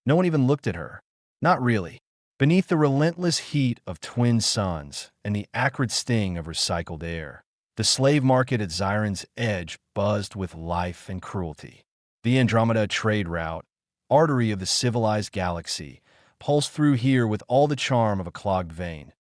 No one even looked at her. Not really. Beneath the relentless heat of twin suns and the acrid sting of recycled air, the slave market at Xiron's edge buzzed with life and cruelty. The Andromeda trade route, artery of the civilized galaxy, pulsed through here with all the charm of a clogged vein,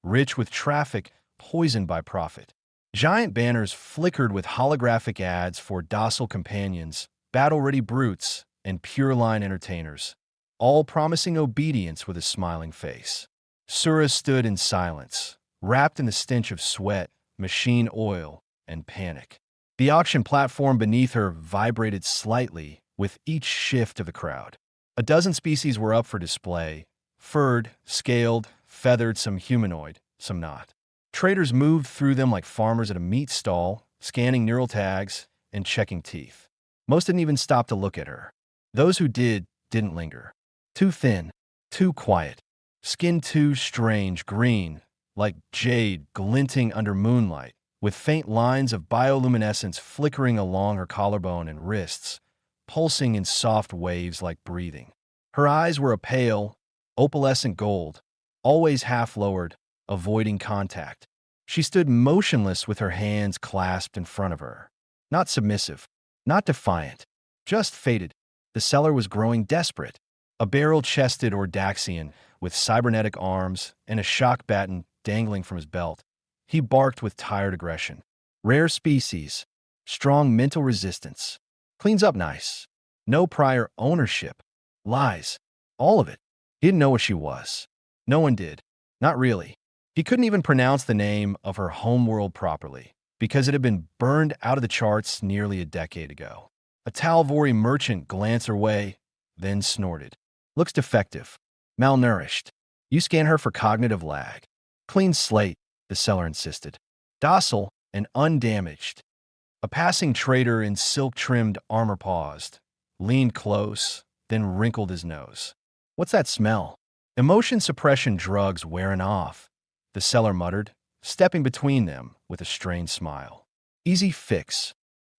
rich with traffic, poisoned by profit. Giant banners flickered with holographic ads for docile companions, battle-ready brutes, and pure-line entertainers, all promising obedience with a smiling face. Sura stood in silence, wrapped in the stench of sweat, machine oil, and panic. The auction platform beneath her vibrated slightly with each shift of the crowd. A dozen species were up for display, furred, scaled, feathered, some humanoid, some not. Traders moved through them like farmers at a meat stall, scanning neural tags and checking teeth. Most didn't even stop to look at her. Those who did, didn't linger. Too thin, too quiet, skin too strange green, like jade glinting under moonlight, with faint lines of bioluminescence flickering along her collarbone and wrists, pulsing in soft waves like breathing. Her eyes were a pale, opalescent gold, always half-lowered, avoiding contact. She stood motionless with her hands clasped in front of her. Not submissive, not defiant, just fated. The seller was growing desperate. A barrel-chested Ordaxian with cybernetic arms and a shock baton dangling from his belt. He barked with tired aggression. Rare species, strong mental resistance. Cleans up nice. No prior ownership. Lies. All of it. He didn't know what she was. No one did. Not really. He couldn't even pronounce the name of her homeworld properly, because it had been burned out of the charts nearly a decade ago. A Talvori merchant glanced her way, then snorted. Looks defective. Malnourished. You scan her for cognitive lag. Clean slate, the seller insisted. Docile and undamaged. A passing trader in silk-trimmed armor paused, leaned close, then wrinkled his nose. What's that smell? Emotion suppression drugs wearing off, the seller muttered, stepping between them with a strained smile. Easy fix.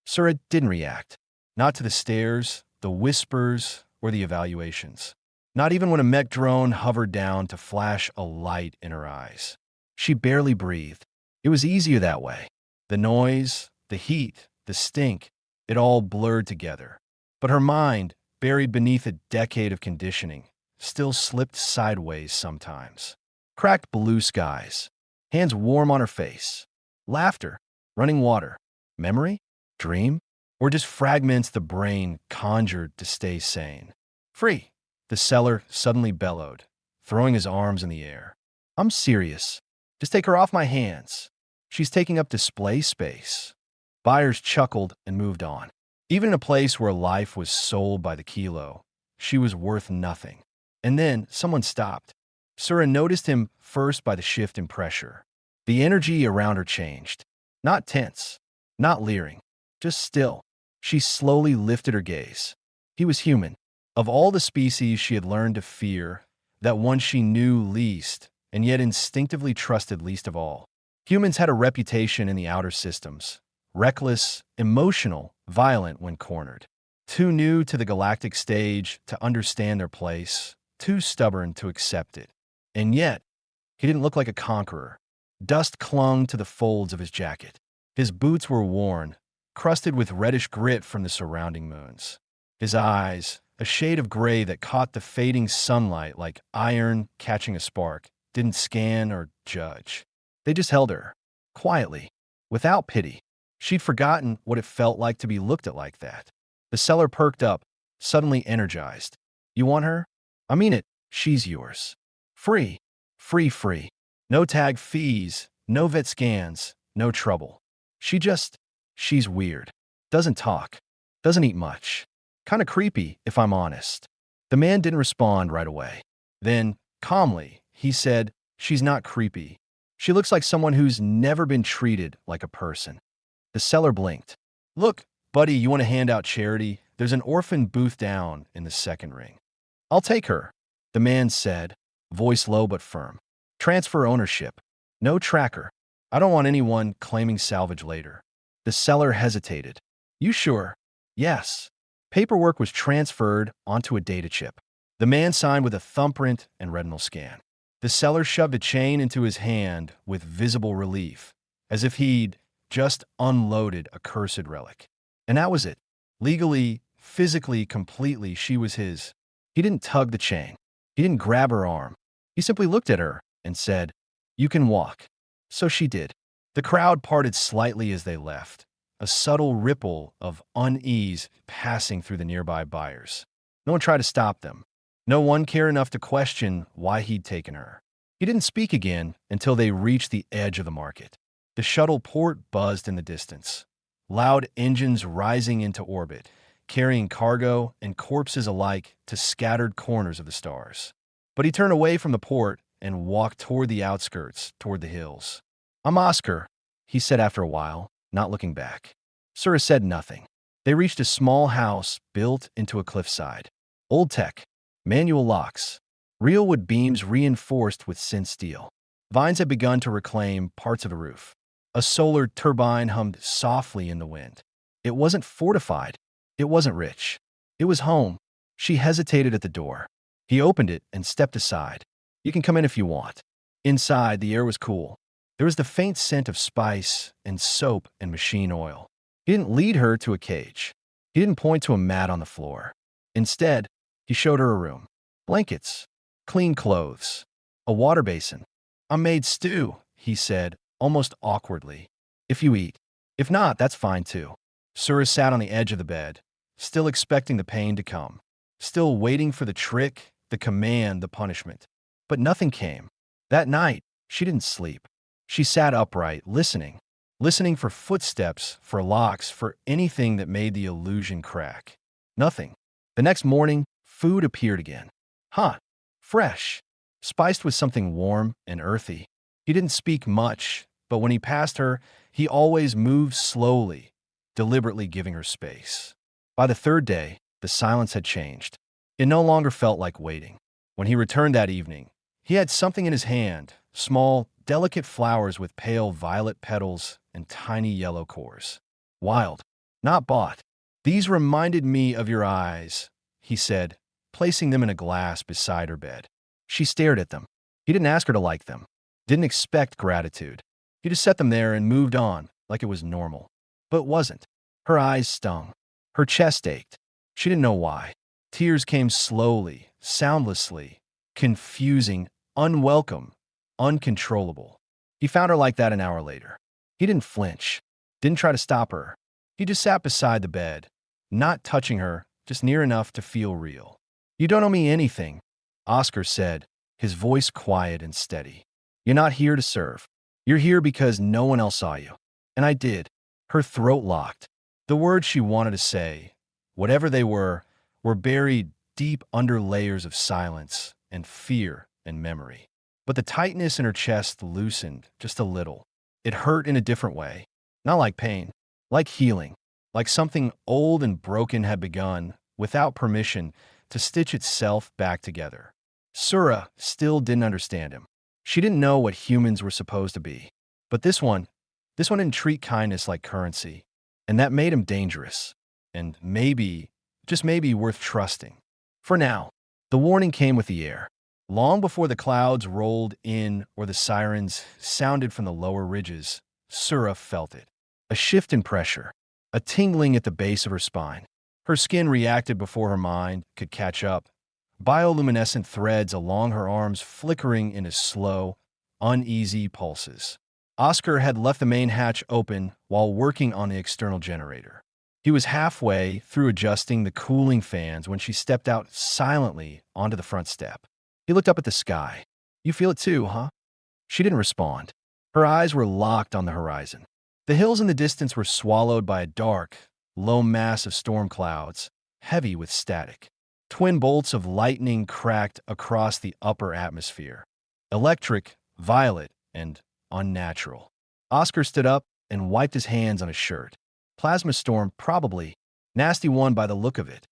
Sura didn't react. Not to the stares, the whispers, or the evaluations. Not even when a mech drone hovered down to flash a light in her eyes. She barely breathed. It was easier that way. The noise, the heat, the stink, it all blurred together. But her mind, buried beneath a decade of conditioning, still slipped sideways sometimes. Cracked blue skies, hands warm on her face, laughter, running water, memory, dream, or just fragments the brain conjured to stay sane. Free, the seller suddenly bellowed, throwing his arms in the air. I'm serious. Just take her off my hands. She's taking up display space. Buyers chuckled and moved on. Even in a place where life was sold by the kilo, she was worth nothing. And then someone stopped. Sura noticed him first by the shift in pressure. The energy around her changed. Not tense, not leering, just still. She slowly lifted her gaze. He was human. Of all the species she had learned to fear, that one she knew least, and yet instinctively trusted least of all. Humans had a reputation in the outer systems. Reckless, emotional, violent when cornered. Too new to the galactic stage to understand their place, too stubborn to accept it. And yet, he didn't look like a conqueror. Dust clung to the folds of his jacket. His boots were worn, crusted with reddish grit from the surrounding moons. His eyes, a shade of gray that caught the fading sunlight like iron catching a spark, didn't scan or judge. They just held her, quietly, without pity. She'd forgotten what it felt like to be looked at like that. The seller perked up, suddenly energized. You want her? I mean it. She's yours. Free. Free, free. No tag fees, no vet scans, no trouble. She's weird. Doesn't talk. Doesn't eat much. Kinda creepy, if I'm honest. The man didn't respond right away. Then, calmly, he said, she's not creepy. She looks like someone who's never been treated like a person. The seller blinked. Look, buddy, you want to hand out charity? There's an orphan booth down in the second ring. I'll take her, the man said, voice low but firm. Transfer ownership. No tracker. I don't want anyone claiming salvage later. The seller hesitated. You sure? Yes. Paperwork was transferred onto a data chip. The man signed with a thumbprint and retinal scan. The seller shoved a chain into his hand with visible relief, as if he'd just unloaded a cursed relic. And that was it. Legally, physically, completely, she was his. He didn't tug the chain. He didn't grab her arm. He simply looked at her and said, "You can walk." So she did. The crowd parted slightly as they left, a subtle ripple of unease passing through the nearby buyers. No one tried to stop them. No one cared enough to question why he'd taken her. He didn't speak again until they reached the edge of the market. The shuttle port buzzed in the distance, loud engines rising into orbit, carrying cargo and corpses alike to scattered corners of the stars. But he turned away from the port and walked toward the outskirts, toward the hills. "I'm Oscar," he said after a while, not looking back. Sura said nothing. They reached a small house built into a cliffside. Old tech, manual locks, real wood beams reinforced with synth steel. Vines had begun to reclaim parts of the roof. A solar turbine hummed softly in the wind. It wasn't fortified. It wasn't rich. It was home. She hesitated at the door. He opened it and stepped aside. "You can come in if you want." Inside, the air was cool. There was the faint scent of spice and soap and machine oil. He didn't lead her to a cage. He didn't point to a mat on the floor. Instead, he showed her a room. Blankets, clean clothes, a water basin. "I made stew," he said, almost awkwardly. "If you eat. If not, that's fine too." Sura sat on the edge of the bed, still expecting the pain to come, still waiting for the trick, the command, the punishment. But nothing came. That night, she didn't sleep. She sat upright, listening for footsteps, for locks, for anything that made the illusion crack. Nothing. The next morning, food appeared again. Fresh, spiced with something warm and earthy. He didn't speak much, but when he passed her, he always moved slowly, deliberately giving her space. By the third day, the silence had changed. It no longer felt like waiting. When he returned that evening, he had something in his hand, small, delicate flowers with pale violet petals and tiny yellow cores. "Wild, not bought. These reminded me of your eyes," he said, placing them in a glass beside her bed. She stared at them. He didn't ask her to like them. Didn't expect gratitude. He just set them there and moved on like it was normal. But it wasn't. Her eyes stung. Her chest ached. She didn't know why. Tears came slowly, soundlessly, confusing, unwelcome, uncontrollable. He found her like that an hour later. He didn't flinch, didn't try to stop her. He just sat beside the bed, not touching her, just near enough to feel real. "You don't owe me anything," Oscar said, his voice quiet and steady. "You're not here to serve. You're here because no one else saw you." And I did. Her throat locked. The words she wanted to say, whatever they were buried deep under layers of silence and fear and memory. But the tightness in her chest loosened just a little. It hurt in a different way. Not like pain, like healing, like something old and broken had begun, without permission, to stitch itself back together. Sura still didn't understand him. She didn't know what humans were supposed to be. But this one didn't treat kindness like currency, and that made him dangerous, and maybe, just maybe, worth trusting. For now, the warning came with the air. Long before the clouds rolled in or the sirens sounded from the lower ridges, Sura felt it. A shift in pressure, a tingling at the base of her spine. Her skin reacted before her mind could catch up, bioluminescent threads along her arms flickering into slow, uneasy pulses. Oscar had left the main hatch open while working on the external generator. He was halfway through adjusting the cooling fans when she stepped out silently onto the front step. He looked up at the sky. "You feel it too, huh?" She didn't respond. Her eyes were locked on the horizon. The hills in the distance were swallowed by a dark, low mass of storm clouds, heavy with static. Twin bolts of lightning cracked across the upper atmosphere. Electric, violet, and unnatural. Oscar stood up and wiped his hands on his shirt. Plasma storm, probably. Nasty one by the look of it.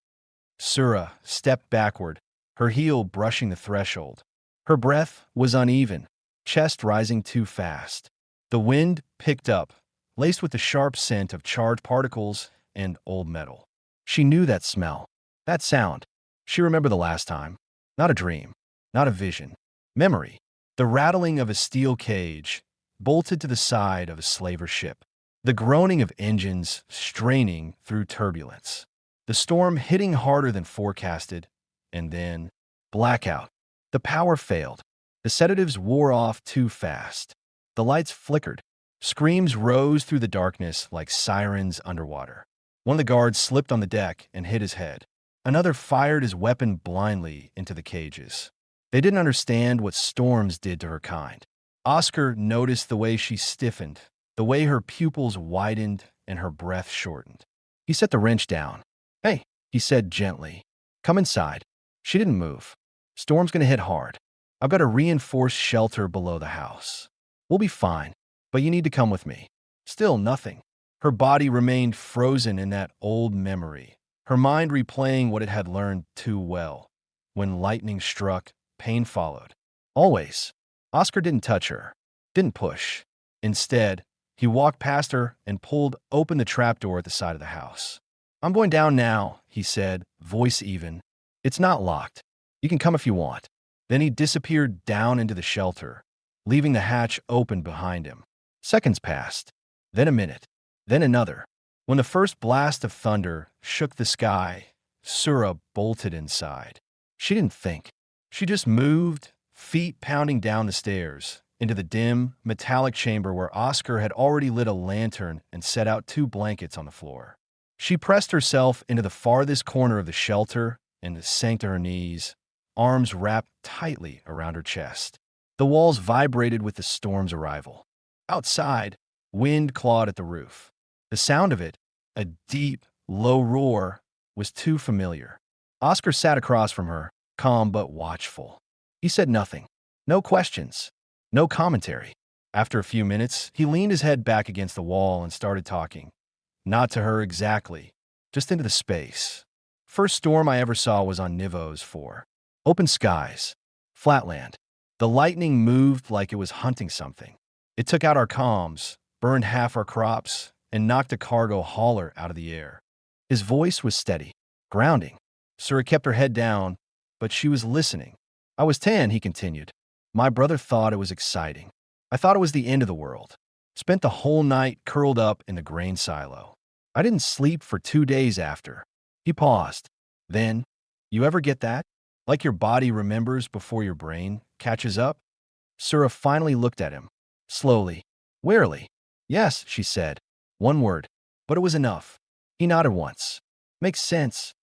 Sura stepped backward, her heel brushing the threshold. Her breath was uneven, chest rising too fast. The wind picked up, laced with the sharp scent of charged particles and old metal. She knew that smell, that sound. She remembered the last time. Not a dream, not a vision. Memory. The rattling of a steel cage, bolted to the side of a slaver ship. The groaning of engines straining through turbulence. The storm hitting harder than forecasted, and then blackout. The power failed. The sedatives wore off too fast. The lights flickered. Screams rose through the darkness like sirens underwater. One of the guards slipped on the deck and hit his head. Another fired his weapon blindly into the cages. They didn't understand what storms did to her kind. Oscar noticed the way she stiffened, the way her pupils widened and her breath shortened. He set the wrench down. "Hey," he said gently. "Come inside." She didn't move. "Storm's gonna hit hard. I've got a reinforced shelter below the house. We'll be fine, but you need to come with me." Still nothing. Her body remained frozen in that old memory, her mind replaying what it had learned too well. When lightning struck, pain followed. Always. Oscar didn't touch her, didn't push. Instead, he walked past her and pulled open the trapdoor at the side of the house. "I'm going down now," he said, voice even. "It's not locked. You can come if you want." Then he disappeared down into the shelter, leaving the hatch open behind him. Seconds passed, then a minute, then another. When the first blast of thunder shook the sky, Sura bolted inside. She didn't think. She just moved, feet pounding down the stairs, into the dim, metallic chamber where Oscar had already lit a lantern and set out 2 blankets on the floor. She pressed herself into the farthest corner of the shelter and sank to her knees, arms wrapped tightly around her chest. The walls vibrated with the storm's arrival. Outside, wind clawed at the roof. The sound of it, a deep, low roar, was too familiar. Oscar sat across from her, calm but watchful. He said nothing. No questions. No commentary. After a few minutes, he leaned his head back against the wall and started talking. Not to her exactly, just into the space. First storm I ever saw was on Nivos 4. Open skies. Flatland. The lightning moved like it was hunting something. It took out our comms, burned half our crops, and knocked a cargo hauler out of the air. His voice was steady, grounding. Sura kept her head down, but she was listening. "I was 10, he continued. My brother thought it was exciting. I thought it was the end of the world. Spent the whole night curled up in the grain silo. I didn't sleep for 2 days after." He paused. Then, "You ever get that? Like your body remembers before your brain catches up?" Sura finally looked at him, slowly, warily. "Yes," she said. One word, but it was enough. He nodded once. "Makes sense."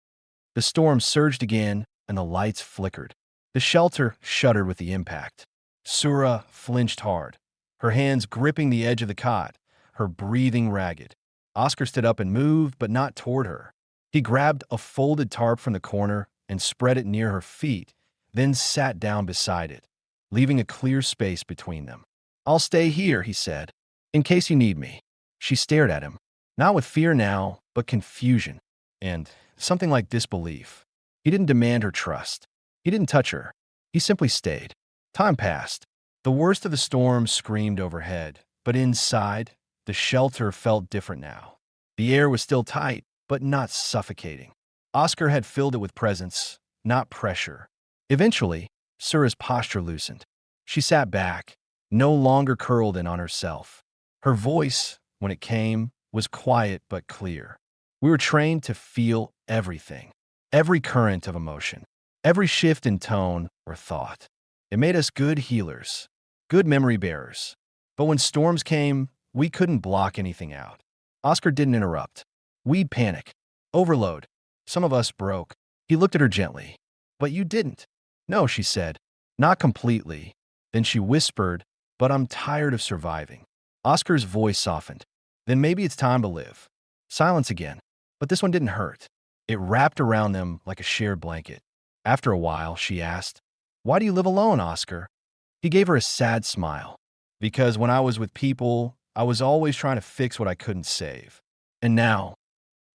The storm surged again, and the lights flickered. The shelter shuddered with the impact. Sura flinched hard, her hands gripping the edge of the cot, her breathing ragged. Oscar stood up and moved, but not toward her. He grabbed a folded tarp from the corner and spread it near her feet, then sat down beside it, leaving a clear space between them. "I'll stay here," he said, "in case you need me." She stared at him, not with fear now, but confusion, and something like disbelief. He didn't demand her trust. He didn't touch her. He simply stayed. Time passed. The worst of the storm screamed overhead, but inside, the shelter felt different now. The air was still tight, but not suffocating. Oscar had filled it with presence, not pressure. Eventually, Sura's posture loosened. She sat back, no longer curled in on herself. Her voice, when it came, was quiet but clear. "We were trained to feel everything, every current of emotion, every shift in tone or thought. It made us good healers, good memory bearers. But when storms came, we couldn't block anything out." Oscar didn't interrupt. "We'd panic. Overload. Some of us broke." He looked at her gently. "But you didn't." "No," she said. "Not completely." Then she whispered, "But I'm tired of surviving." Oscar's voice softened. "Then maybe it's time to live." Silence again. But this one didn't hurt. It wrapped around them like a shared blanket. After a while, she asked, "Why do you live alone, Oscar?" He gave her a sad smile. "Because when I was with people, I was always trying to fix what I couldn't save. And now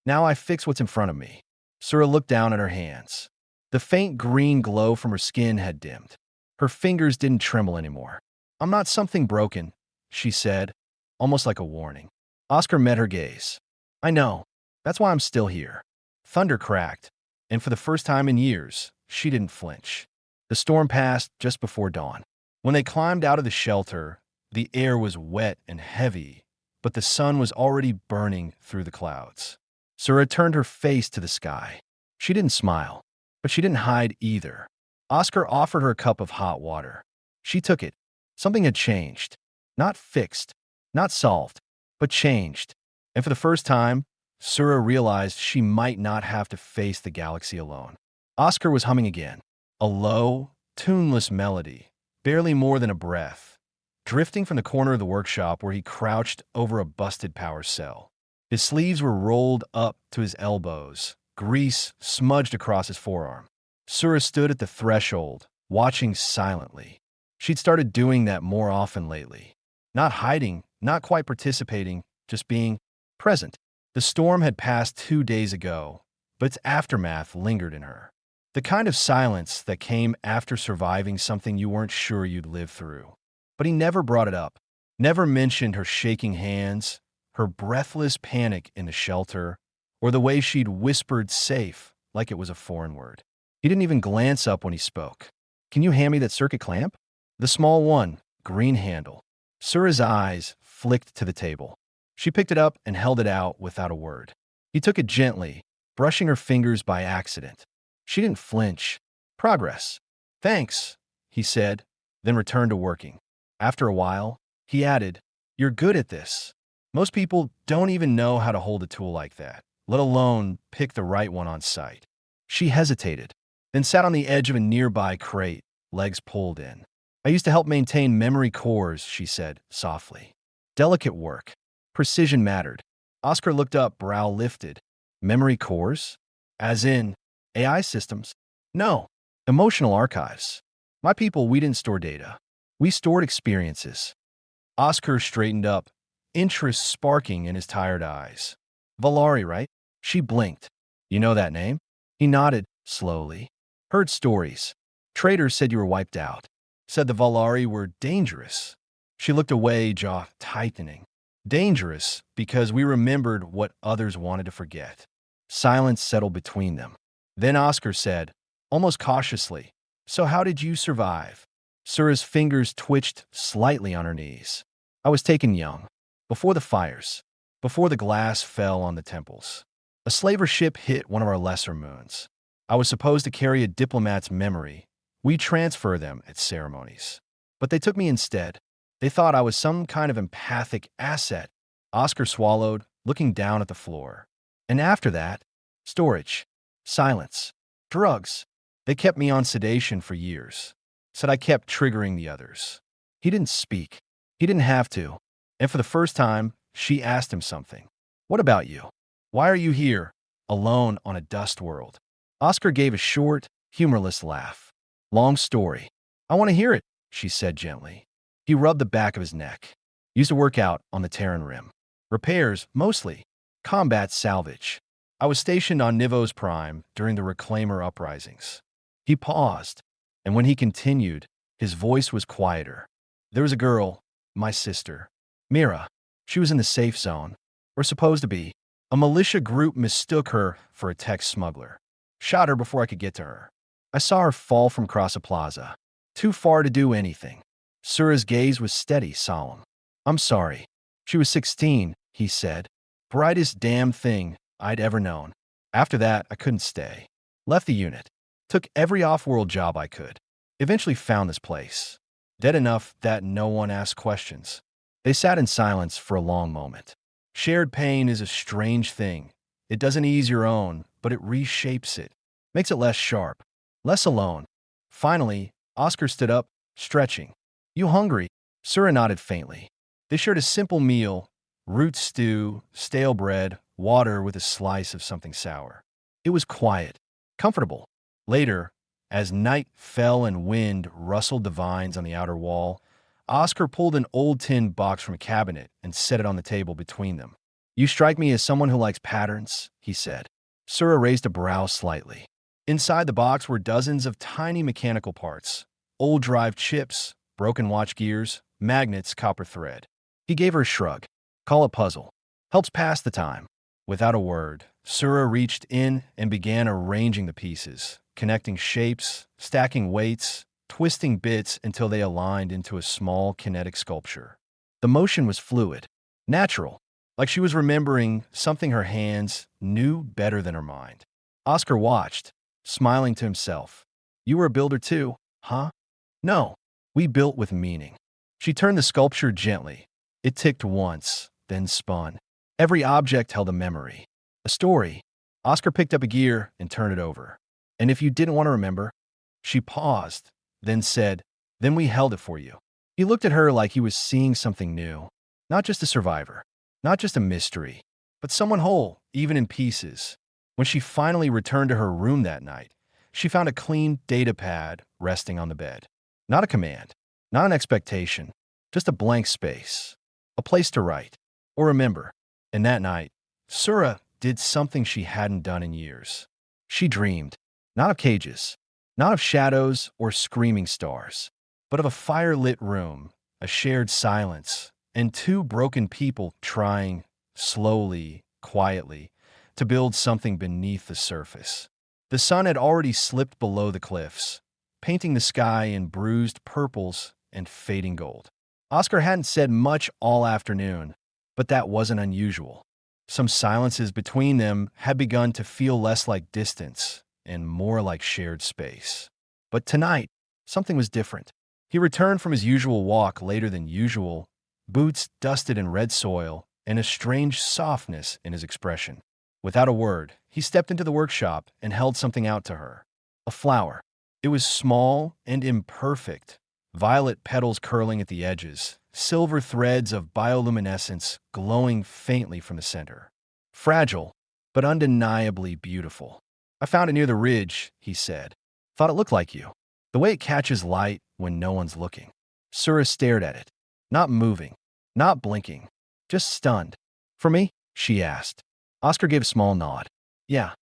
I fix what's in front of me." Sura looked down at her hands. The faint green glow from her skin had dimmed. Her fingers didn't tremble anymore. "I'm not something broken," she said, almost like a warning. Oscar met her gaze. "I know. That's why I'm still here." Thunder cracked, and for the first time in years, she didn't flinch. The storm passed just before dawn. When they climbed out of the shelter, the air was wet and heavy, but the sun was already burning through the clouds. Sura turned her face to the sky. She didn't smile, but she didn't hide either. Oscar offered her a cup of hot water. She took it. Something had changed. Not fixed, not solved, but changed. And for the first time, Sura realized she might not have to face the galaxy alone. Oscar was humming again, a low, tuneless melody, barely more than a breath, drifting from the corner of the workshop where he crouched over a busted power cell. His sleeves were rolled up to his elbows, grease smudged across his forearm. Sura stood at the threshold, watching silently. She'd started doing that more often lately. Not hiding, not quite participating, just being present. The storm had passed 2 days ago, but its aftermath lingered in her. The kind of silence that came after surviving something you weren't sure you'd live through. But he never brought it up, never mentioned her shaking hands, her breathless panic in the shelter, or the way she'd whispered safe like it was a foreign word. He didn't even glance up when he spoke. "Can you hand me that circuit clamp?" The small one, green handle. Sura's eyes flicked to the table. She picked it up and held it out without a word. He took it gently, brushing her fingers by accident. She didn't flinch. "Progress." "Thanks," he said, then returned to working. After a while, he added, "You're good at this. Most people don't even know how to hold a tool like that, let alone pick the right one on site." She hesitated, then sat on the edge of a nearby crate, legs pulled in. "I used to help maintain memory cores," she said softly. "Delicate work. Precision mattered." Oscar looked up, brow lifted. "Memory cores? As in AI systems?" "No. Emotional archives. My people, we didn't store data. We stored experiences." Oscar straightened up, interest sparking in his tired eyes. "Valari, right?" She blinked. "You know that name?" He nodded, slowly. "Heard stories. Traders said you were wiped out. Said the Valari were dangerous." She looked away, jaw tightening. Dangerous because we remembered what others wanted to forget. Silence settled between them. Then Oscar said, almost cautiously, "So how did you survive?" Sura's fingers twitched slightly on her knees. "I was taken young. Before the fires. Before the glass fell on the temples. A slaver ship hit one of our lesser moons. I was supposed to carry a diplomat's memory. We transfer them at ceremonies. But they took me instead. They thought I was some kind of empathic asset." Oscar swallowed, looking down at the floor. "And after that, storage, silence, drugs. They kept me on sedation for years. Said I kept triggering the others." He didn't speak. He didn't have to. And for the first time, she asked him something. "What about you? Why are you here, alone on a dust world?" Oscar gave a short, humorless laugh. "Long story." "I want to hear it," she said gently. He rubbed the back of his neck. "Used to work out on the Terran Rim. Repairs, mostly. Combat salvage. I was stationed on Nivos Prime during the Reclaimer uprisings." He paused, and when he continued, his voice was quieter. "There was a girl, my sister, Mira. She was in the safe zone, or supposed to be. A militia group mistook her for a tech smuggler. Shot her before I could get to her. I saw her fall from across a plaza. Too far to do anything." Sura's gaze was steady, solemn. "I'm sorry." She was 16, he said. "Brightest damn thing I'd ever known. After that, I couldn't stay. Left the unit. Took every off-world job I could. Eventually found this place. Dead enough that no one asked questions." They sat in silence for a long moment. Shared pain is a strange thing. It doesn't ease your own, but it reshapes it. Makes it less sharp. Less alone. Finally, Oscar stood up, stretching. "You hungry?" Sura nodded faintly. They shared a simple meal, root stew, stale bread, water with a slice of something sour. It was quiet, comfortable. Later, as night fell and wind rustled the vines on the outer wall, Oscar pulled an old tin box from a cabinet and set it on the table between them. "You strike me as someone who likes patterns," he said. Sura raised a brow slightly. Inside the box were dozens of tiny mechanical parts, old drive chips, broken watch gears, magnets, copper thread. He gave her a shrug. "Call it puzzle. Helps pass the time." Without a word, Sura reached in and began arranging the pieces, connecting shapes, stacking weights, twisting bits until they aligned into a small kinetic sculpture. The motion was fluid, natural, like she was remembering something her hands knew better than her mind. Oscar watched, smiling to himself. You were a builder too, huh? No, we built with meaning. She turned the sculpture gently. It ticked once, then spun. Every object held a memory, a story. Oscar picked up a gear and turned it over. And if you didn't want to remember, she paused, then said, then we held it for you. He looked at her like he was seeing something new. Not just a survivor, not just a mystery, but someone whole, even in pieces. When she finally returned to her room that night, she found a clean data pad resting on the bed. Not a command, not an expectation, just a blank space, a place to write or remember. And that night, Sura did something she hadn't done in years. She dreamed, not of cages, not of shadows or screaming stars, but of a fire-lit room, a shared silence, and two broken people trying, slowly, quietly, to build something beneath the surface. The sun had already slipped below the cliffs, painting the sky in bruised purples and fading gold. Oscar hadn't said much all afternoon, but that wasn't unusual. Some silences between them had begun to feel less like distance and more like shared space. But tonight, something was different. He returned from his usual walk later than usual, boots dusted in red soil, and a strange softness in his expression. Without a word, he stepped into the workshop and held something out to her. A flower. It was small and imperfect, violet petals curling at the edges, silver threads of bioluminescence glowing faintly from the center. Fragile, but undeniably beautiful. I found it near the ridge, he said. Thought it looked like you. The way it catches light when no one's looking. Sura stared at it, not moving, not blinking, just stunned. For me? She asked. Oscar gave a small nod. Yeah.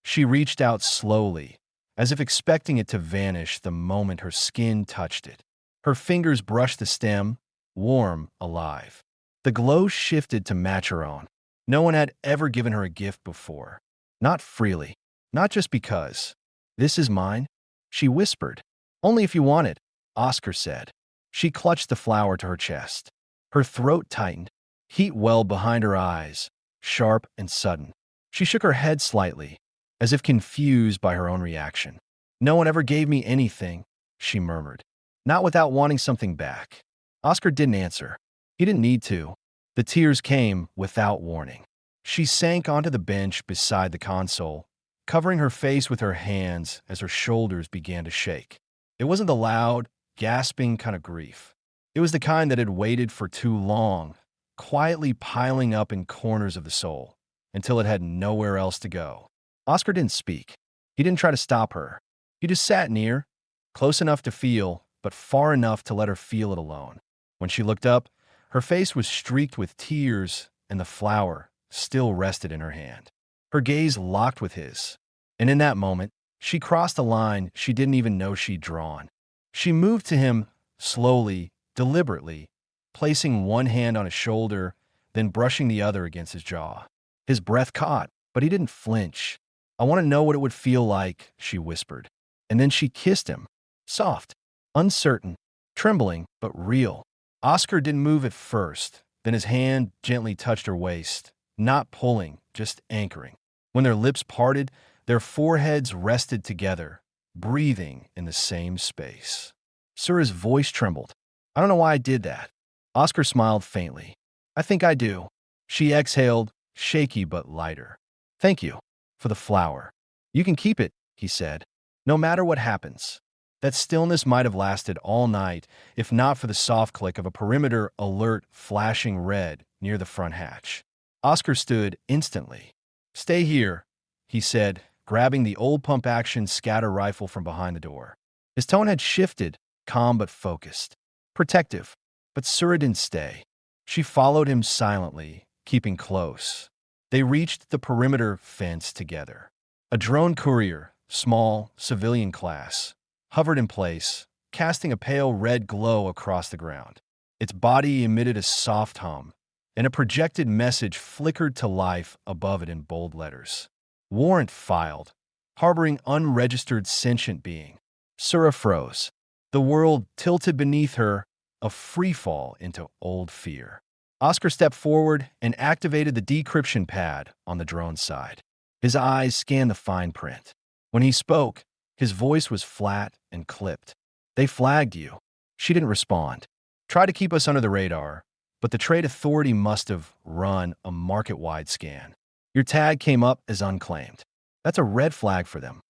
She reached out slowly, as if expecting it to vanish the moment her skin touched it. Her fingers brushed the stem, warm, alive. The glow shifted to match her own. No one had ever given her a gift before. Not freely, not just because. This is mine, she whispered. Only if you want it, Oscar said. She clutched the flower to her chest. Her throat tightened, heat welled behind her eyes, sharp and sudden. She shook her head slightly, as if confused by her own reaction. No one ever gave me anything, she murmured. Not without wanting something back. Oscar didn't answer. He didn't need to. The tears came without warning. She sank onto the bench beside the console, covering her face with her hands as her shoulders began to shake. It wasn't the loud, gasping kind of grief. It was the kind that had waited for too long, quietly piling up in corners of the soul, until it had nowhere else to go. Oscar didn't speak. He didn't try to stop her. He just sat near, close enough to feel, but far enough to let her feel it alone. When she looked up, her face was streaked with tears, and the flower still rested in her hand. Her gaze locked with his, and in that moment, she crossed a line she didn't even know she'd drawn. She moved to him slowly, deliberately, placing one hand on his shoulder, then brushing the other against his jaw. His breath caught, but he didn't flinch. I want to know what it would feel like, she whispered. And then she kissed him, soft, uncertain, trembling, but real. Oscar didn't move at first, then his hand gently touched her waist, not pulling, just anchoring. When their lips parted, their foreheads rested together, breathing in the same space. Sura's voice trembled. I don't know why I did that. Oscar smiled faintly. I think I do. She exhaled, shaky but lighter. Thank you for the flower. You can keep it, he said, no matter what happens. That stillness might have lasted all night, if not for the soft click of a perimeter alert flashing red near the front hatch. Oscar stood instantly. Stay here, he said, grabbing the old pump-action scatter rifle from behind the door. His tone had shifted, calm but focused. Protective, but Sura didn't stay. She followed him silently, keeping close. They reached the perimeter fence together. A drone courier, small, civilian class, hovered in place, casting a pale red glow across the ground. Its body emitted a soft hum, and a projected message flickered to life above it in bold letters. Warrant filed, harboring unregistered sentient being. Sura froze. The world tilted beneath her, a freefall into old fear. Oscar stepped forward and activated the decryption pad on the drone's side. His eyes scanned the fine print. When he spoke, his voice was flat and clipped. "They flagged you." She didn't respond. "Tried to keep us under the radar, but the trade authority must have run a market-wide scan. Your tag came up as unclaimed. That's a red flag for them."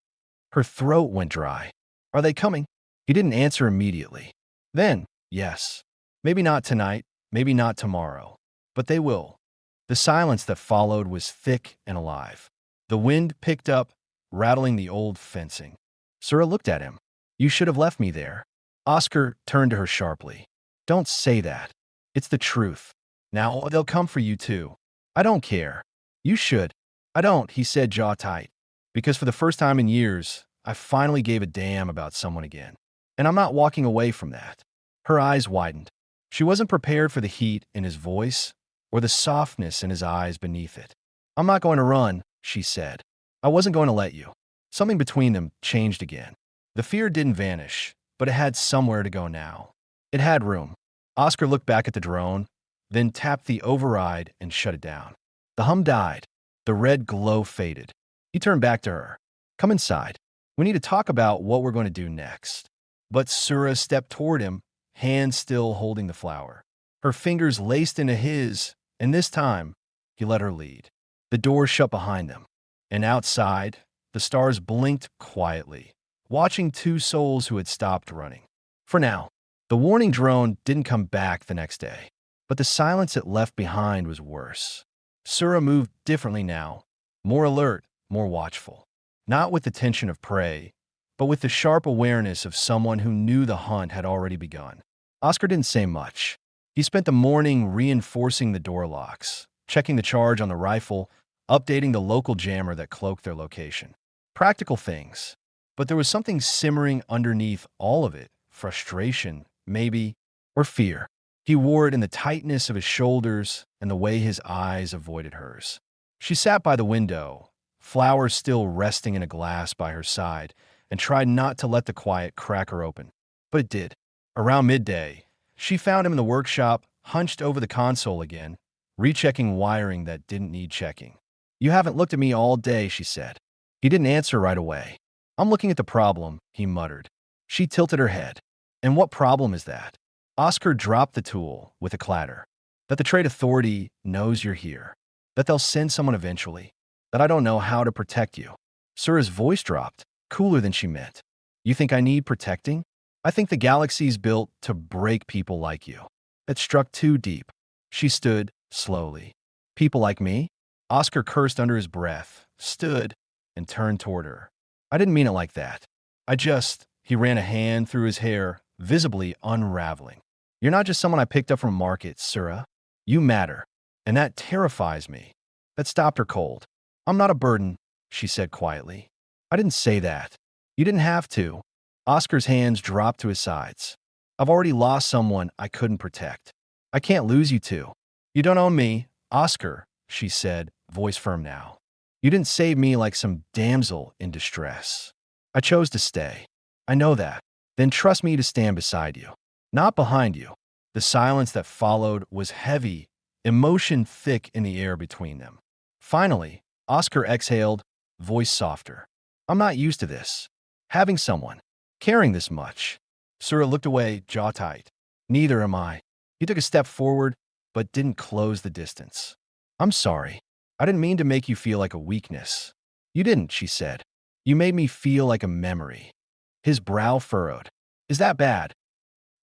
Her throat went dry. "Are they coming?" He didn't answer immediately. Then, yes. Maybe not tonight, maybe not tomorrow, but they will. The silence that followed was thick and alive. The wind picked up, rattling the old fencing. Sura looked at him. "You should have left me there." Oscar turned to her sharply. "Don't say that. It's the truth. Now they'll come for you too. I don't care." "You should." "I don't," he said, jaw tight. "Because for the first time in years, I finally gave a damn about someone again. And I'm not walking away from that." Her eyes widened. She wasn't prepared for the heat in his voice or the softness in his eyes beneath it. "I'm not going to run," she said. "I wasn't going to let you." Something between them changed again. The fear didn't vanish, but it had somewhere to go now. It had room. Oscar looked back at the drone, then tapped the override and shut it down. The hum died. The red glow faded. He turned back to her. "Come inside. We need to talk about what we're going to do next." But Sura stepped toward him, hand still holding the flower. Her fingers laced into his, and this time, he let her lead. The door shut behind them, and outside, the stars blinked quietly, watching two souls who had stopped running. For now, the warning drone didn't come back the next day, but the silence it left behind was worse. Sura moved differently now, more alert, more watchful. Not with the tension of prey, but with the sharp awareness of someone who knew the hunt had already begun. Oscar didn't say much. He spent the morning reinforcing the door locks, checking the charge on the rifle, updating the local jammer that cloaked their location. Practical things. But there was something simmering underneath all of it, frustration, maybe, or fear. He wore it in the tightness of his shoulders and the way his eyes avoided hers. She sat by the window, flowers still resting in a glass by her side, and tried not to let the quiet crack her open. But it did. Around midday, she found him in the workshop, hunched over the console again, rechecking wiring that didn't need checking. "You haven't looked at me all day," she said. He didn't answer right away. "I'm looking at the problem," he muttered. She tilted her head. "And what problem is that?" Oscar dropped the tool with a clatter. "That the trade authority knows you're here. That they'll send someone eventually. That I don't know how to protect you." Sura's voice dropped, cooler than she meant. "You think I need protecting? I think the galaxy's built to break people like you." It struck too deep. She stood, slowly. "People like me?" Oscar cursed under his breath, stood, and turned toward her. "I didn't mean it like that. He ran a hand through his hair, visibly unraveling. "You're not just someone I picked up from a market, Sura. You matter. And that terrifies me." That stopped her cold. "I'm not a burden," she said quietly. "I didn't say that. You didn't have to." Oscar's hands dropped to his sides. "I've already lost someone I couldn't protect. I can't lose you too." "You don't own me, Oscar," she said, voice firm now. "You didn't save me like some damsel in distress. I chose to stay. I know that. Then trust me to stand beside you, not behind you." The silence that followed was heavy, emotion thick in the air between them. Finally, Oscar exhaled, voice softer. "I'm not used to this. Having someone. Caring this much." Sura looked away, jaw tight. "Neither am I." He took a step forward, but didn't close the distance. "I'm sorry. I didn't mean to make you feel like a weakness." "You didn't," she said. "You made me feel like a memory." His brow furrowed. "Is that bad?"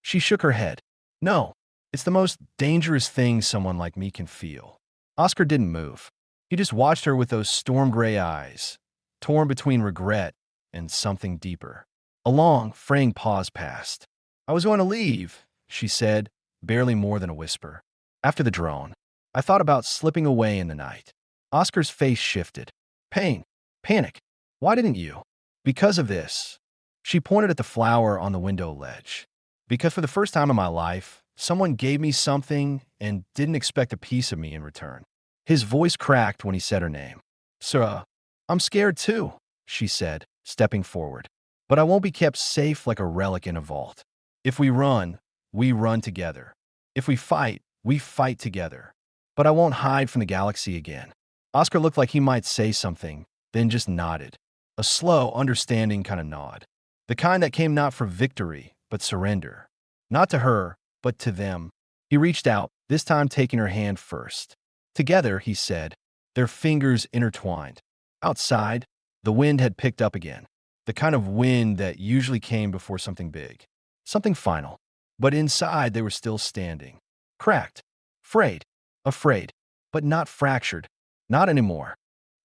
She shook her head. "No. It's the most dangerous thing someone like me can feel." Oscar didn't move. He just watched her with those storm gray eyes, torn between regret and something deeper. A long, fraying pause passed. "I was going to leave," she said, barely more than a whisper. "After the drone, I thought about slipping away in the night." Oscar's face shifted. Pain. Panic. "Why didn't you?" "Because of this." She pointed at the flower on the window ledge. "Because for the first time in my life, someone gave me something and didn't expect a piece of me in return." His voice cracked when he said her name. "Sura, I'm scared too." she said, stepping forward. But I won't be kept safe like a relic in a vault. If we run together. If we fight together. But I won't hide from the galaxy again. Oscar looked like he might say something, then just nodded. A slow, understanding kind of nod. The kind that came not for victory, but surrender. Not to her, but to them. He reached out, this time taking her hand first. Together, he said, their fingers intertwined. Outside, the wind had picked up again. The kind of wind that usually came before something big. Something final. But inside, they were still standing. Cracked. Afraid. But not fractured. Not anymore.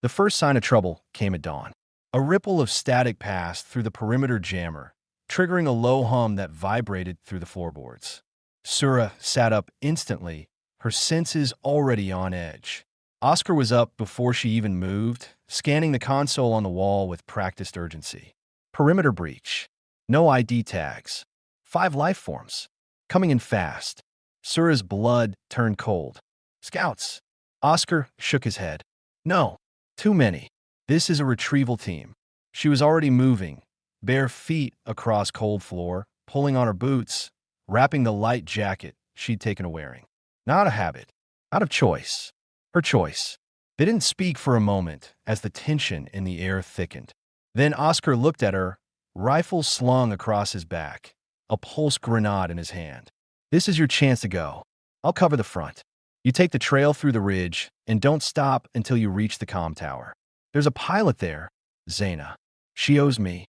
The first sign of trouble came at dawn. A ripple of static passed through the perimeter jammer, triggering a low hum that vibrated through the floorboards. Sura sat up instantly, her senses already on edge. Oscar was up before she even moved, scanning the console on the wall with practiced urgency. Perimeter breach. No ID tags. 5 life forms. Coming in fast. Sura's blood turned cold. Scouts. Oscar shook his head. No. Too many. This is a retrieval team. She was already moving, bare feet across cold floor, pulling on her boots, wrapping the light jacket she'd taken a wearing. Not a habit. Out of choice. Her choice. They didn't speak for a moment as the tension in the air thickened. Then Oscar looked at her, rifle slung across his back, a pulse grenade in his hand. This is your chance to go. I'll cover the front. You take the trail through the ridge and don't stop until you reach the comm tower. There's a pilot there, Zaina. She owes me.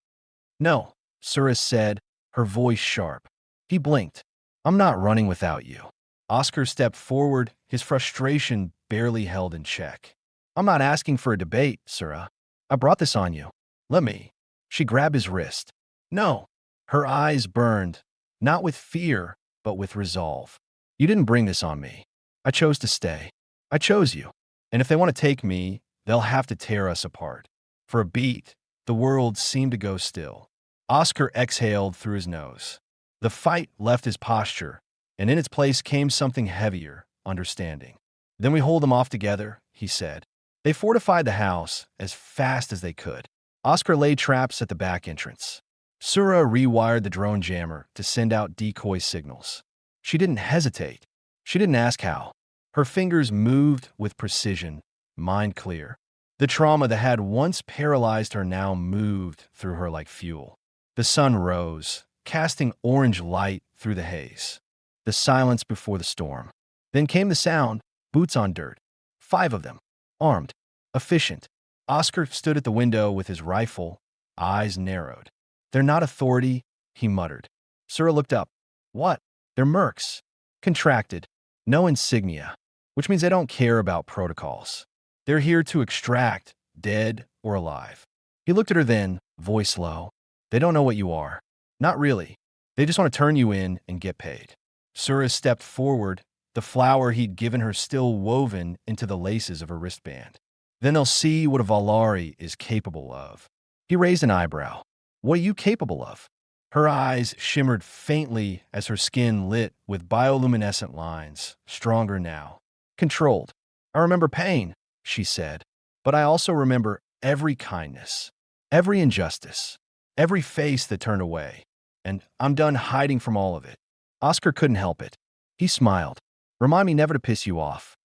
No, Sura said, her voice sharp. He blinked. I'm not running without you. Oscar stepped forward, his frustration barely held in check. I'm not asking for a debate, Sura. I brought this on you. Let me. She grabbed his wrist. No. Her eyes burned, not with fear, but with resolve. You didn't bring this on me. I chose to stay. I chose you. And if they want to take me, they'll have to tear us apart. For a beat, the world seemed to go still. Oscar exhaled through his nose. The fight left his posture, and in its place came something heavier, understanding. Then we hold them off together, he said. They fortified the house as fast as they could. Oscar laid traps at the back entrance. Sura rewired the drone jammer to send out decoy signals. She didn't hesitate. She didn't ask how. Her fingers moved with precision, mind clear. The trauma that had once paralyzed her now moved through her like fuel. The sun rose, casting orange light through the haze. The silence before the storm. Then came the sound, boots on dirt. 5 of them, armed, efficient. Oscar stood at the window with his rifle, eyes narrowed. They're not authority, he muttered. Sura looked up. What? They're mercs. Contracted. No insignia, which means they don't care about protocols. They're here to extract, dead or alive. He looked at her then, voice low. They don't know what you are. Not really. They just want to turn you in and get paid. Sura stepped forward, the flower he'd given her still woven into the laces of her wristband. Then they'll see what a Valari is capable of. He raised an eyebrow. What are you capable of? Her eyes shimmered faintly as her skin lit with bioluminescent lines, stronger now. Controlled. I remember pain, she said, but I also remember every kindness, every injustice, every face that turned away, and I'm done hiding from all of it. Oscar couldn't help it. He smiled. Remind me never to piss you off.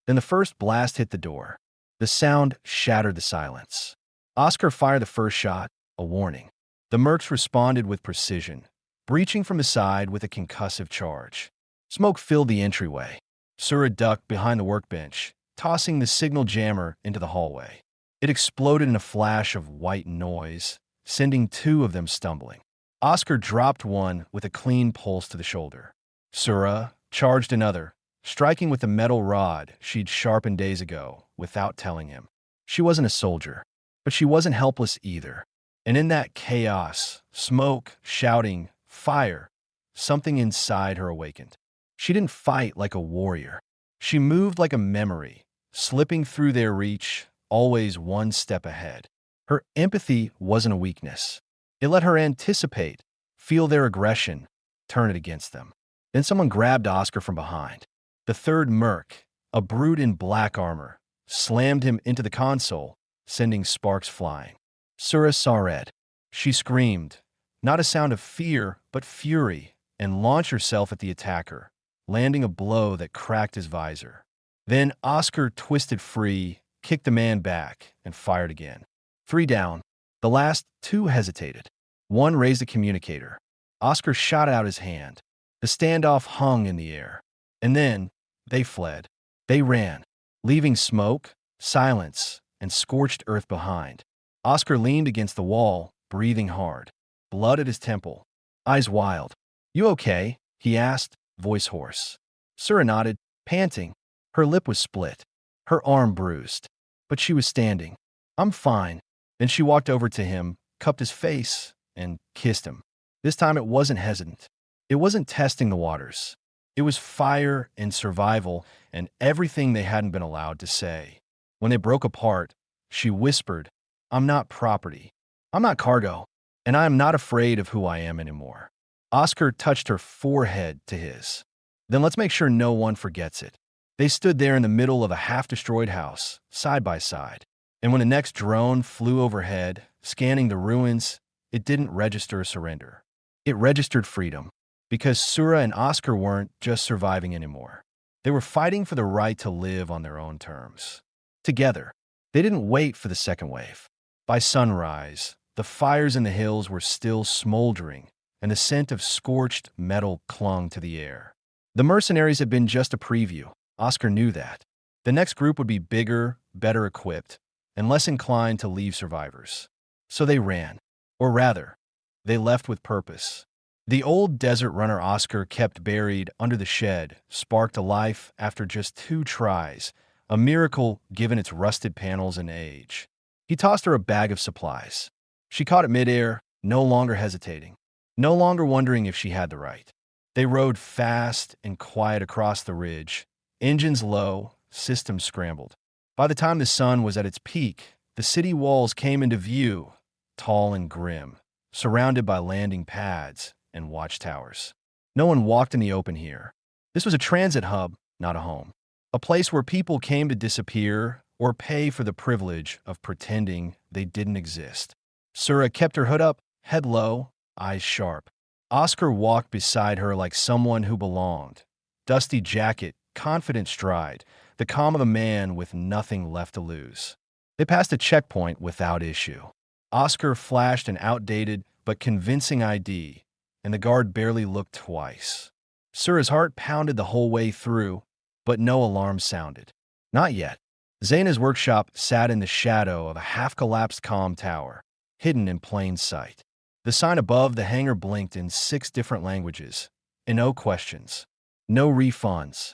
Then the first blast hit the door. The sound shattered the silence. Oscar fired the first shot, a warning. The mercs responded with precision, breaching from the side with a concussive charge. Smoke filled the entryway. Sura ducked behind the workbench, tossing the signal jammer into the hallway. It exploded in a flash of white noise, sending 2 of them stumbling. Oscar dropped one with a clean pulse to the shoulder. Sura charged another, striking with the metal rod she'd sharpened days ago without telling him. She wasn't a soldier, but she wasn't helpless either. And in that chaos, smoke, shouting, fire, something inside her awakened. She didn't fight like a warrior. She moved like a memory, slipping through their reach, always one step ahead. Her empathy wasn't a weakness. It let her anticipate, feel their aggression, turn it against them. Then someone grabbed Oscar from behind. The third merc, a brute in black armor, slammed him into the console, sending sparks flying. Sura saw red. She screamed, not a sound of fear, but fury, and launched herself at the attacker, landing a blow that cracked his visor. Then Oscar twisted free, kicked the man back, and fired again. 3 down. The last 2 hesitated. One raised a communicator. Oscar shot out his hand. The standoff hung in the air. And then they fled. They ran, leaving smoke, silence, and scorched earth behind. Oscar leaned against the wall, breathing hard, blood at his temple, eyes wild. "You okay?" he asked, voice hoarse. Sura nodded, panting. Her lip was split, her arm bruised, but she was standing. "I'm fine." Then she walked over to him, cupped his face, and kissed him. This time it wasn't hesitant. It wasn't testing the waters. It was fire and survival and everything they hadn't been allowed to say. When they broke apart, she whispered, "I'm not property. I'm not cargo. And I am not afraid of who I am anymore." Oscar touched her forehead to his. "Then let's make sure no one forgets it." They stood there in the middle of a half-destroyed house, side by side. And when the next drone flew overhead, scanning the ruins, it didn't register surrender. It registered freedom, because Sura and Oscar weren't just surviving anymore. They were fighting for the right to live on their own terms. Together, they didn't wait for the second wave. By sunrise, the fires in the hills were still smoldering, and the scent of scorched metal clung to the air. The mercenaries had been just a preview. Oscar knew that. The next group would be bigger, better equipped, and less inclined to leave survivors. So they ran. Or rather, they left with purpose. The old desert runner Oscar kept buried under the shed sparked to life after just 2 tries, a miracle given its rusted panels and age. He tossed her a bag of supplies. She caught it midair, no longer hesitating, no longer wondering if she had the right. They rode fast and quiet across the ridge, engines low, systems scrambled. By the time the sun was at its peak, the city walls came into view, tall and grim, surrounded by landing pads and watchtowers. No one walked in the open here. This was a transit hub, not a home. A place where people came to disappear or pay for the privilege of pretending they didn't exist. Sura kept her hood up, head low, eyes sharp. Oscar walked beside her like someone who belonged. Dusty jacket, confident stride, the calm of a man with nothing left to lose. They passed a checkpoint without issue. Oscar flashed an outdated but convincing ID, and the guard barely looked twice. Sura's heart pounded the whole way through, but no alarm sounded. Not yet. Zaina's workshop sat in the shadow of a half-collapsed comm tower, hidden in plain sight. The sign above the hangar blinked in 6 different languages, and no questions, no refunds.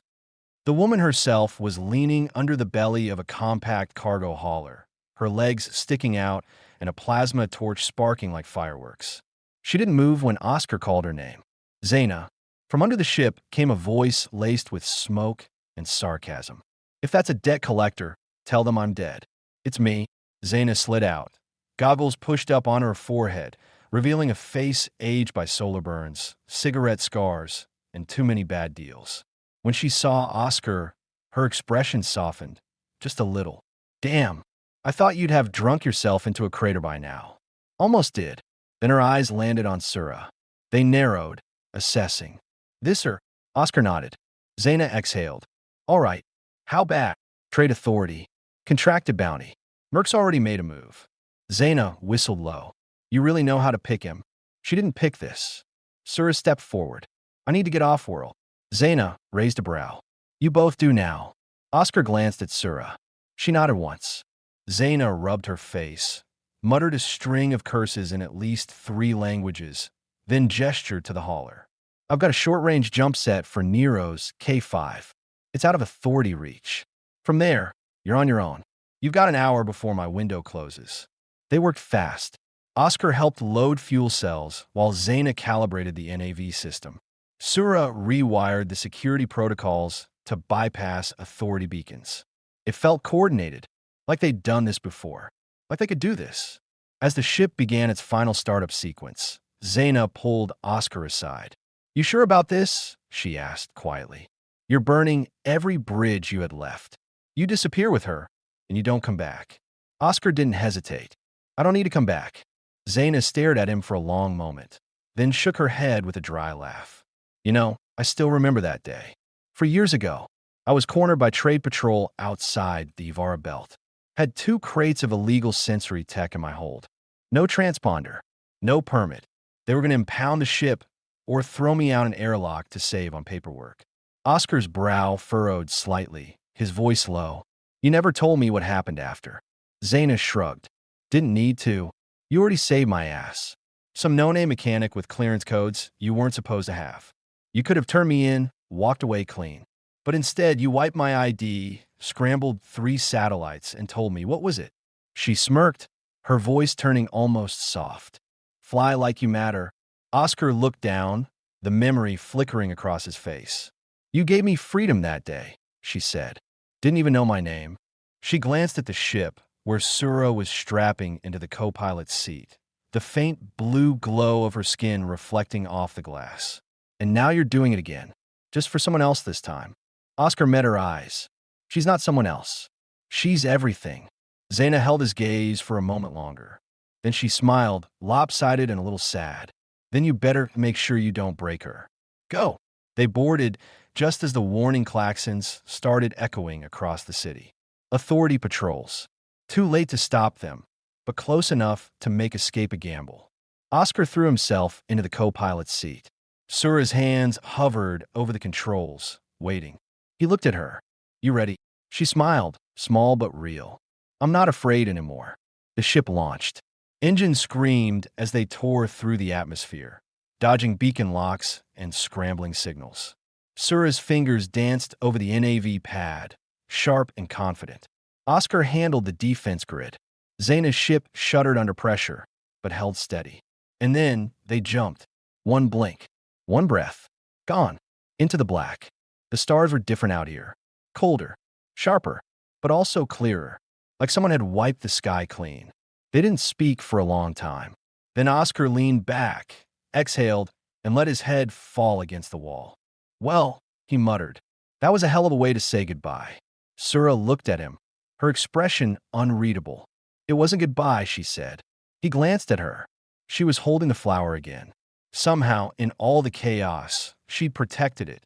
The woman herself was leaning under the belly of a compact cargo hauler, her legs sticking out and a plasma torch sparking like fireworks. She didn't move when Oscar called her name. "Zaina." From under the ship came a voice laced with smoke and sarcasm. "If that's a debt collector, tell them I'm dead." "It's me." Zaina slid out, goggles pushed up on her forehead, revealing a face aged by solar burns, cigarette scars, and too many bad deals. When she saw Oscar, her expression softened, just a little. "Damn, I thought you'd have drunk yourself into a crater by now." "Almost did." Then her eyes landed on Sura. They narrowed, assessing. "This or?" Oscar nodded. Zaina exhaled. "All right. How bad?" "Trade authority. Contracted bounty. Merc's already made a move." Zaina whistled low. "You really know how to pick him." She didn't pick this. Sura stepped forward. "I need to get off-world." Zaina raised a brow. "You both do now." Oscar glanced at Sura. She nodded once. Zaina rubbed her face, muttered a string of curses in at least 3 languages, then gestured to the hauler. "I've got a short-range jump set for Nero's K5. It's out of authority reach. From there, you're on your own. You've got an hour before my window closes." They worked fast. Oscar helped load fuel cells while Zaina calibrated the NAV system. Sura rewired the security protocols to bypass authority beacons. It felt coordinated, like they'd done this before, like they could do this. As the ship began its final startup sequence, Zaina pulled Oscar aside. "You sure about this?" she asked quietly. "You're burning every bridge you had left. You disappear with her, and you don't come back." Oscar didn't hesitate. I don't need to come back. Zaina stared at him for a long moment, then shook her head with a dry laugh. You know, I still remember that day. For years ago, I was cornered by Trade Patrol outside the Ivara Belt. Had 2 crates of illegal sensory tech in my hold. No transponder, no permit. They were going to impound the ship or throw me out an airlock to save on paperwork. Oscar's brow furrowed slightly, his voice low. You never told me what happened after. Zaina shrugged. Didn't need to. You already saved my ass. Some no-name mechanic with clearance codes you weren't supposed to have. You could have turned me in, walked away clean. But instead, you wiped my ID, scrambled 3 satellites, and told me, what was it? She smirked, her voice turning almost soft. Fly like you matter. Oscar looked down, the memory flickering across his face. You gave me freedom that day, she said. Didn't even know my name. She glanced at the ship, where Sura was strapping into the co-pilot's seat, the faint blue glow of her skin reflecting off the glass. And now you're doing it again, just for someone else this time. Oscar met her eyes. She's not someone else. She's everything. Zaina held his gaze for a moment longer. Then she smiled, lopsided and a little sad. Then you better make sure you don't break her. Go. They boarded just as the warning klaxons started echoing across the city. Authority patrols. Too late to stop them, but close enough to make escape a gamble. Oscar threw himself into the co-pilot's seat. Sura's hands hovered over the controls, waiting. He looked at her. You ready? She smiled, small but real. I'm not afraid anymore. The ship launched. Engines screamed as they tore through the atmosphere, dodging beacon locks and scrambling signals. Sura's fingers danced over the NAV pad, sharp and confident. Oscar handled the defense grid. Zaina's ship shuddered under pressure, but held steady. And then they jumped. One blink, one breath, gone, into the black. The stars were different out here. Colder, sharper, but also clearer, like someone had wiped the sky clean. They didn't speak for a long time. Then Oscar leaned back, exhaled, and let his head fall against the wall. Well, he muttered, that was a hell of a way to say goodbye. Sura looked at him, her expression unreadable. It wasn't goodbye, she said. He glanced at her. She was holding the flower again. Somehow, in all the chaos, she'd protected it,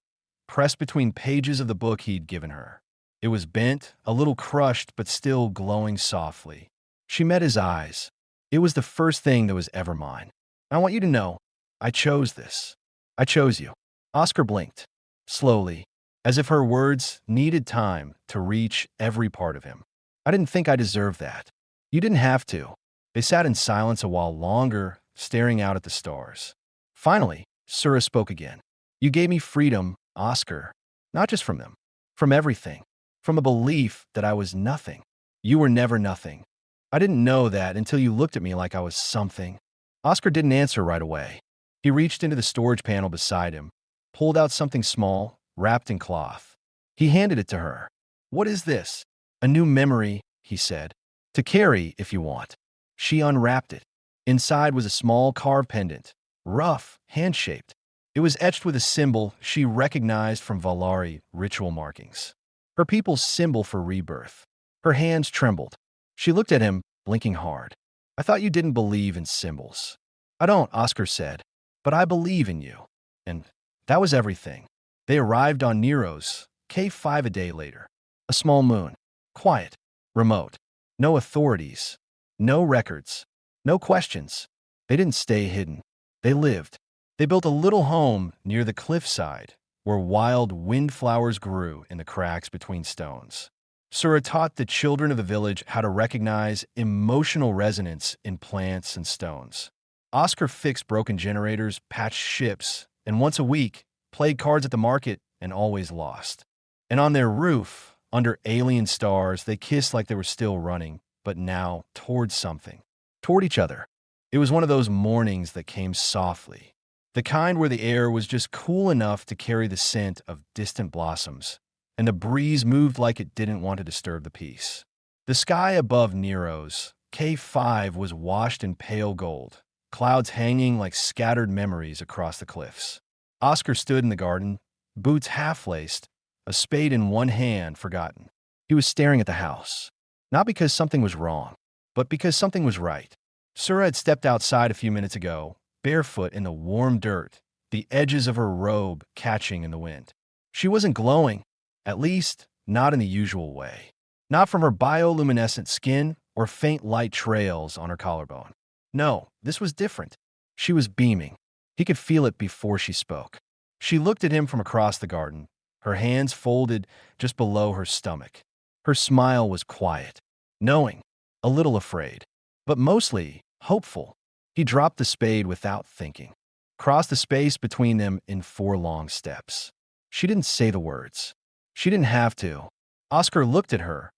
pressed between pages of the book he'd given her. It was bent, a little crushed, but still glowing softly. She met his eyes. It was the first thing that was ever mine. I want you to know, I chose this. I chose you. Oscar blinked, slowly, as if her words needed time to reach every part of him. I didn't think I deserved that. You didn't have to. They sat in silence a while longer, staring out at the stars. Finally, Sura spoke again. You gave me freedom, Oscar, not just from them, from everything, from a belief that I was nothing. You were never nothing. I didn't know that until you looked at me like I was something. Oscar didn't answer right away. He reached into the storage panel beside him, pulled out something small, wrapped in cloth. He handed it to her. What is this? A new memory, he said. To carry if you want. She unwrapped it. Inside was a small carved pendant, rough, hand-shaped. It was etched with a symbol she recognized from Valari ritual markings. Her people's symbol for rebirth. Her hands trembled. She looked at him, blinking hard. I thought you didn't believe in symbols. I don't, Oscar said, but I believe in you. And that was everything. They arrived on Nero's, K5 a day later. A small moon. Quiet. Remote. No authorities. No records. No questions. They didn't stay hidden. They lived. They built a little home near the cliffside, where wild windflowers grew in the cracks between stones. Sura taught the children of the village how to recognize emotional resonance in plants and stones. Oscar fixed broken generators, patched ships, and once a week, played cards at the market and always lost. And on their roof, under alien stars, they kissed like they were still running, but now towards something. Toward each other. It was one of those mornings that came softly. The kind where the air was just cool enough to carry the scent of distant blossoms, and the breeze moved like it didn't want to disturb the peace. The sky above Nero's, K5, was washed in pale gold, clouds hanging like scattered memories across the cliffs. Oscar stood in the garden, boots half-laced, a spade in one hand forgotten. He was staring at the house, not because something was wrong, but because something was right. Sura had stepped outside a few minutes ago, barefoot in the warm dirt, the edges of her robe catching in the wind. She wasn't glowing, at least not in the usual way. Not from her bioluminescent skin or faint light trails on her collarbone. No, this was different. She was beaming. He could feel it before she spoke. She looked at him from across the garden, her hands folded just below her stomach. Her smile was quiet, knowing, a little afraid, but mostly hopeful. He dropped the spade without thinking, crossed the space between them in 4 long steps. She didn't say the words. She didn't have to. Oscar looked at her,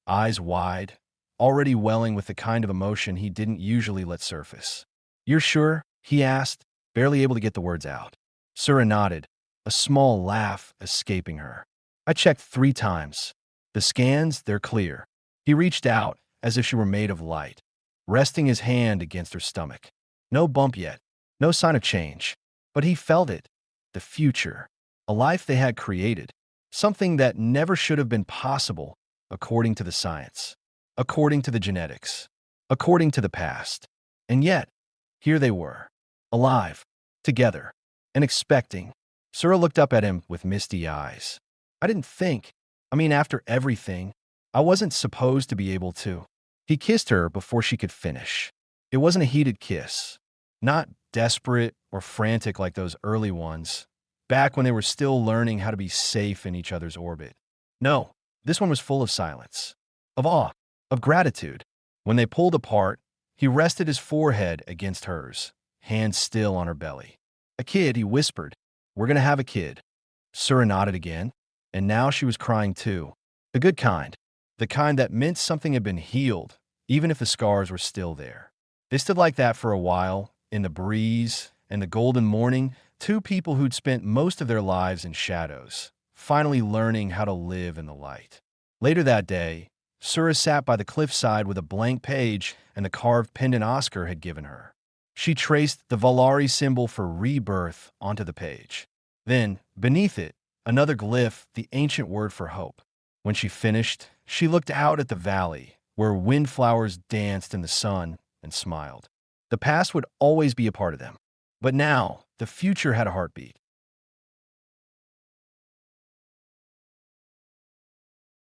eyes wide, already welling with the kind of emotion he didn't usually let surface. "You're sure?" he asked, barely able to get the words out. Sura nodded, a small laugh escaping her. "I checked 3 times. The scans, they're clear." He reached out, as if she were made of light, resting his hand against her stomach. No bump yet, no sign of change. But he felt it. The future. A life they had created. Something that never should have been possible, according to the science, according to the genetics, according to the past. And yet, here they were, alive, together, and expecting. Sura looked up at him with misty eyes. "I didn't think. After everything, I wasn't supposed to be able to." He kissed her before she could finish. It wasn't a heated kiss. Not desperate or frantic like those early ones, back when they were still learning how to be safe in each other's orbit. No, this one was full of silence, of awe, of gratitude. When they pulled apart, he rested his forehead against hers, hands still on her belly. "A kid," he whispered. "We're gonna have a kid." Sura nodded again, and now she was crying too. The good kind. The kind that meant something had been healed, even if the scars were still there. They stood like that for a while, in the breeze and the golden morning, 2 people who'd spent most of their lives in shadows, finally learning how to live in the light. Later that day, Sura sat by the cliffside with a blank page and the carved pendant Oscar had given her. She traced the Valari symbol for rebirth onto the page. Then, beneath it, another glyph, the ancient word for hope. When she finished, she looked out at the valley, where windflowers danced in the sun, and smiled. The past would always be a part of them. But now, the future had a heartbeat.